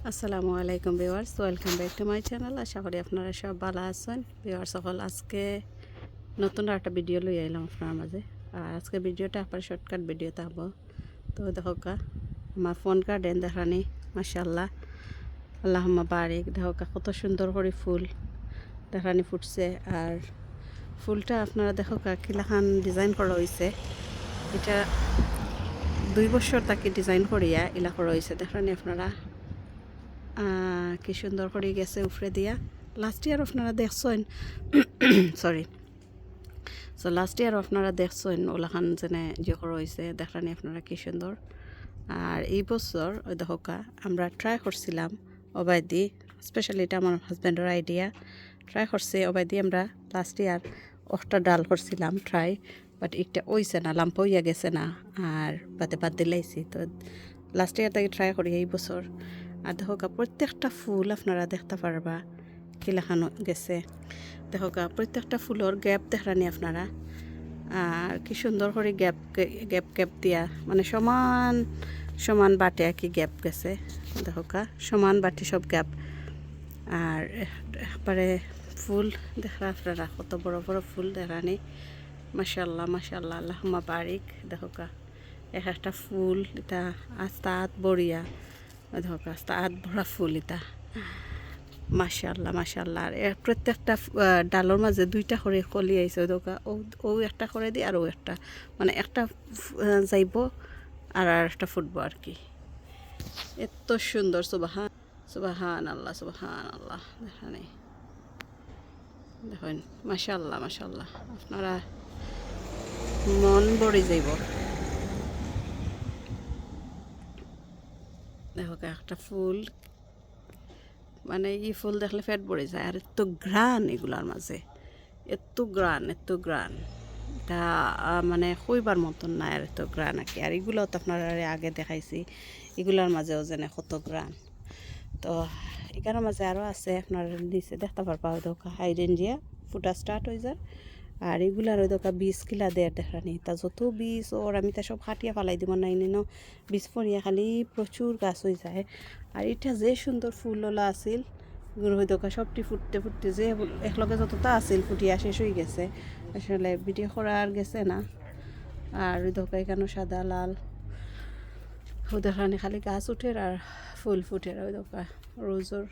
আসসালামু আলাইকুম viewers, welcome back to my channel. আশা করি আপনারা সব ভালো আছেন। ভিউয়ার্স সকল আজকে নতুন একটা ভিডিও লই আইলাম আপনার মাঝে। আর আজকে ভিডিওটা আপনার শর্টকাট ভিডিও থাকবো। তো দেখো আমার ফোন গার্ডেন দেখানি মাশাআল্লাহ আল্লাহুম্মা বারিক। দেখো কত সুন্দর করে ফুল দেখানি ফুটছে। আর ফুলটা আপনারা দেখো কিলাখান ডিজাইন করা হয়েছে। এটা 2 বছর তাকে ডিজাইন করিয়া ইলা করা হয়েছে। দেখানি আপনারা কি সুন্দর করে গেছে উপরে দিয়া। লাস্ট ইয়ার আপনারা দেখছেন সরি লাস্ট ইয়ার আপনারা দেখছেন ওলাখান যেনে যে রয়েছে দেখানি আপনারা কি সুন্দর। আর এই বছর ওই দেখা আমরা ট্রাই করছিলাম অবায়দি, স্পেশালি এটা আমার হাজব্যান্ডের আইডিয়া। ট্রাই করছে অবায়দি আমরা লাস্ট ইয়ার একটা ডাল করছিলাম ট্রাই, বাট একটা ওইছে না, লাম্প হইয়া গেছে না, আর বাদ দিলাইছি। তো লাস্ট ইয়ার থেকে ট্রাই করি এই বছর। আর দেখো প্রত্যেকটা ফুল আপনারা দেখতে পারবা কিলাখানো গেছে। দেখো প্রত্যেকটা ফুলের গ্যাপ দেখানি আপনারা। আর কি সুন্দর করে গ্যাপ গ্যাপ দিয়া, মানে সমান সমান বাটে আর কি গ্যাপ গেছে। দেখো সমান বাটি সব গ্যাপ। আর একবারে ফুল দেখা আপনারা কত বড় বড় ফুল দেখানি। মাশাআল্লাহ মাশাআল্লাহ আল্লাহুম্মা বারিক। দেখো এক একটা ফুল এটা আস্তাত বড়িয়া। দেখো আস্তাত ভরা ফুল এটা মাশাআল্লাহ মাশাআল্লাহ। আর প্রত্যেকটা ডালের মাঝে 2টা করে কলি আইছে। ও একটা করে দিই আর ও একটা, মানে একটা যাইব আর একটা ফুটবো আর কি। এত সুন্দর সুবহান সুবহান আল্লাহ সুবহান আল্লাহ। দেখানি দেখেন মাশাআল্লাহ মাশাআল্লাহ, আপনারা মন ভরে যাইব। দেখো একটা ফুল, মানে এই ফুল দেখলে পেট ভরে যায়। আর এত গ্রান এগুলার মাঝে, এত গ্রান এটা মানে কইবার মতন না। আর এত গ্রান আর কি। আর এগুলো তো আপনারা আগে দেখাইছি, এগুলার মাঝেও যেন কত গ্রান। তো এখানের মাঝে আরও আছে, আপনার নিচে দেখতে পারবা ওই দোকা হাইডেন দিয়া ফুটা স্টার্ট হয়ে যায়। আর এগুলার ওই দোকা বীজ কিলা দেয় দেখানি। তা যত বীজ ওর আমি তা সব হাটিয়া ফালাই দিব না, এনে বীজ পরিয়া খালি প্রচুর গাছ হয়ে যায়। আর এটা যে সুন্দর ফুলওলা আছিল হয়ে দোকা সবটি ফুটতে ফুটতে যে একলগে যতটা আছিল ফুটিয়া শেষ হয়ে গেছে। আসলে ভিডিও করা আর গেছে না। আর ওই দোকা এখানে সাদা লাল ওদেরখানে খালি গাছ উঠের আর ফুল ফুটের। ওই দোকা রোজর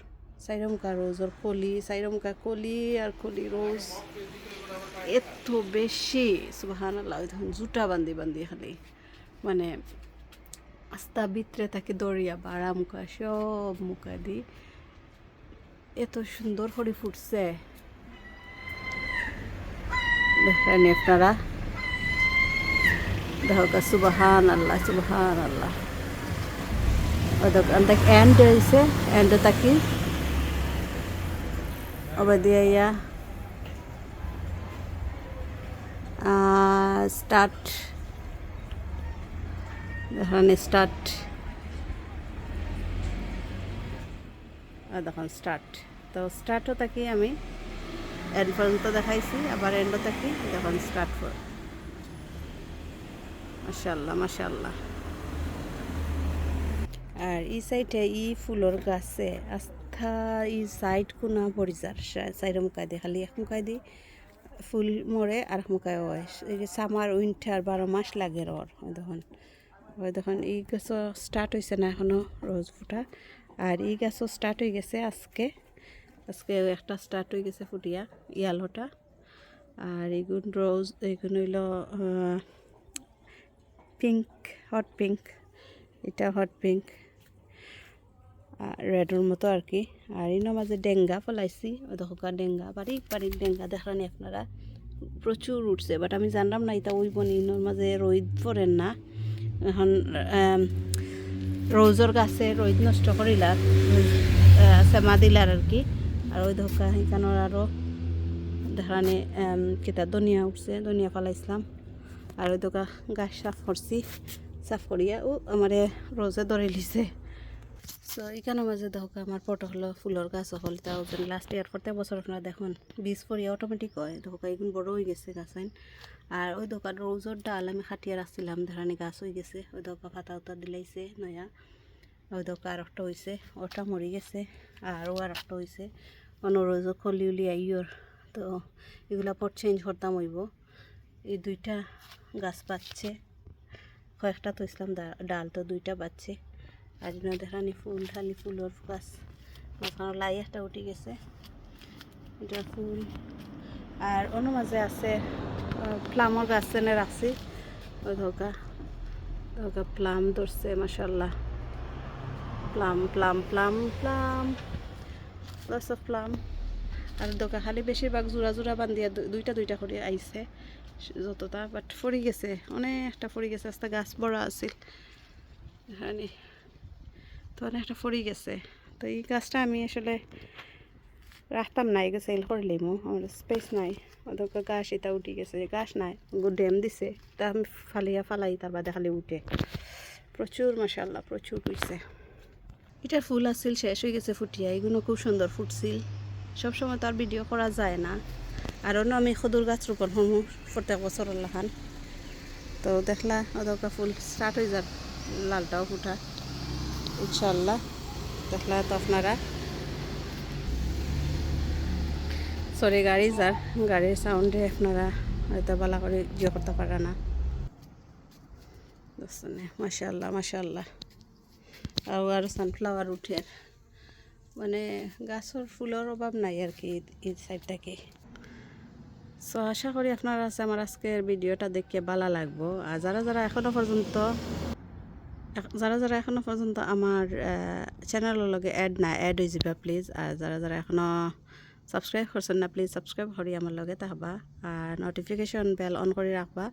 চাইরমুখা রোজর কলি, চাইরমুখা কলি আর কলি রোজ এত বেশি সুবহানাল্লাহ। ওই তখন জুটা বান্ধি বান্ধি খালি, মানে আস্তা ভিতরে তাকে দরিয়া বাড়া মুখা সব মুখা দি এত সুন্দর করে ফুটছে। দেখেন আপনারা, দেখো সুবহান আল্লাহ সুবহান আল্লাহ। ওই দোকান থেকে এন্ড হয়েছে, এন্ডে তাকি ওবার দিয়ে ইয়া স্টার্ট দেখেন স্টার্ট। দেখুন স্টার্ট। তো স্টার্টও থাকি আমি এন্ড পর্যন্ত দেখাইছি, আবার এন্ডও থাকি দেখুন স্টার্ট করে। মাশাআল্লাহ মাশাআল্লাহ। আর এই সাইডে ই ফুলের গাছে আস্থা ই সাইড কোনা পরিজার সাইড মুখায় দিয়ে খালি এক মুখায় দি ফুল মরে আর এক মুখায় হয়। এই যে সামার উইন্টার 12 মাস লাগে ওর। ওই দেখুন এই গাছও স্টার্ট হয়েছে না এখনও রোজ ফুটা। আর এই গাছও স্টার্ট হয়ে গেছে আজকে একটা স্টার্ট হয়ে গেছে ফুটিয়া ইয়ালোটা। আর এইগুন রোজ, এইগুন হইল পিঙ্ক, হট পিঙ্ক। এটা হট পিঙ্ক রেডের মতো আর কি। আর এর মাঝে ডেঙ্গা ফলাইছি, ওই দেখো ডেঙ্গা বারিক ডেঙ্গা দেখানি আপনারা প্রচুর উঠছে। বাট আমি জানলাম না এটা ওই বনির মাঝে রোদ পড়েন না। এখন রোজর গাছে রোদ নষ্ট করিলার সেমা দিলার আর কি। আর ওই ধোকা এখানোর আরও দেখানি কেটা ধনিয়া উঠছে, ধনিয়া ফলাইছিলাম। আর ওই ধোকা গাছ সাফ করছি, সাফ করিয়া ও আমারে রোজে ধরে লিছে। সো এখানের মাঝে দেখো আমার ফটো হলো ফুলের গাছ হল তাও লাস্ট ইয়ার প্রত্যেক বছর আপনারা দেখুন বীজ পরিয়া অটোমেটিক হয়। দেখো এগুলো বড় হয়ে গেছে গাছ। আর ওই দোকান রোজর ডাল আমি খাটিয়ে রাখছিলাম দেখানি গাছ হয়ে গেছে। ওই দোকা ফাতা উতা দিলাইছে নয়া। ওই দোকা আর একটা হয়েছে, ওটা মরে গেছে, আরও আর একটা হয়েছে অনুরোজ খলি উলি আইয়র। তো এগুলা পর চেঞ্জ করতাম হইব। এই দুইটা গাছ পাচ্ছে, কয়েকটা তো ইসলাম ডাল তো দুইটা পাচ্ছে। আর দেখানি ফুল, খালি ফুলের গাছ, মাঝখানে লাই একটা উঠে গেছে, এটা ফুল। আর অন্য মাঝে আছে প্লামর গাছ এনে রাখছি, ওই ধোকা ধোকা প্লাম ধরছে মাশাল্লাহ, plum plum plum plum loss of plum. আর দোকা খালি বেশিরভাগ জোড়া জোড়া বান্ধিয়া দুইটা দুইটা করে আইছে যতটা, বাট ফরি গেছে, অনেকটা ফরি গেছে। আস্তে গাছ বড় আছিল এখানে, তো অনেকটা ফরি গেছে। তো এই গাছটা আমি আসলে রাখতাম না, এগুলো সেল করে লিমো, আমার স্পেস নাই। ওদের গাছ এটা উঠে গেছে, গাছ নাই, ড্যাম দিছে, তা আমি ফালাই তার বাদে খালি উঠে। প্রচুর মাশাআল্লাহ প্রচুর হয়েছে। এটা ফুল আসছিল, শেষ হয়ে গেছে ফুটিয়া। এগুলো খুব সুন্দর ফুটছিল, সবসময় তো আর ভিডিও করা যায় না। আর অন্য আমি খদুর গাছ রোপণ হমু প্রত্যেক বছর লাখান। তো দেখলা ওদের ফুল স্টার্ট হয়ে যাক, লালটাও ফুটা ইনশাল্লাহ। দেখলা তো আপনারা, সরি গাড়ি যার, গাড়ির সাউন্ডে আপনারা হয়তো ভালো করে ইয়ে করতে পারে না। বুঝছেন, মাশাআল্লাহ মাশাআল্লাহ। আর সানফ্লাওয়ার উঠে, মানে গাছের ফুলের অভাব নাই আর কি এই সাইডটাকে। সো আশা করি আপনারা আছে আমার আজকের ভিডিওটা দেখে ভালো লাগবো। আর যারা যারা এখনো পর্যন্ত আমার চ্যানেলের লগে অ্যাড হয়ে যাবে প্লিজ। আর যারা যারা এখনো সাবস্ক্রাইব করছেন না, প্লিজ সাবস্ক্রাইব করি আমার লগে থাকবা। আর নোটিফিকেশন বেল অন করে রাখবা,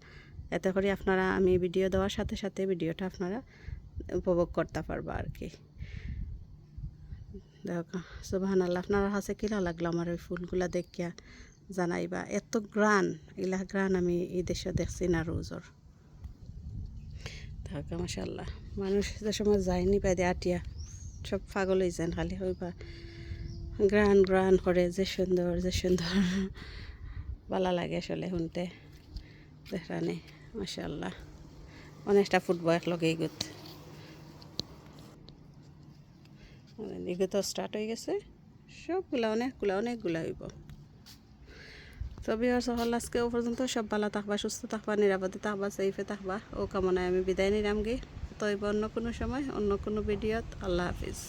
এতে করে আপনারা আমি ভিডিও দেওয়ার সাথে সাথে ভিডিওটা আপনারা উপভোগ করতে পারবা আর কি। দেখো সুবহানাল্লাহ, আপনারা কাছে কিলা লাগলো আমার ওই ফুলগুলা দেখিয়া জানাইবা। এত গ্রান, এগুলা গ্রান আমি এই দেশে দেখছি না রোজর। থাকে মাশাআল্লাহ, মানুষ যে সময় যায়নি পাইদে আটিয়া সব পাগল হয়ে যান, খালি হইবা গ্রান গ্রান করে, যে সুন্দর যে সুন্দর ভালো লাগে আসলে শুনতে। দেখানে মাশাআল্লাহ অনেকটা ফুটবল একলগে এগুলো স্টার্ট হয়ে গেছে, সবগুলা অনেকগুলা হইব। তবে আর সকল আজকে ও পর্যন্ত সব ভালো থাকবা, সুস্থ থাকবা, নিরাপদে থাকবা, সেফে থাকবা ও কামনায় আমি বিদায় নিলাম গে। তো অন্য কোনো সময় অন্য কোনো ভিডিওত। আল্লাহ হাফিজ।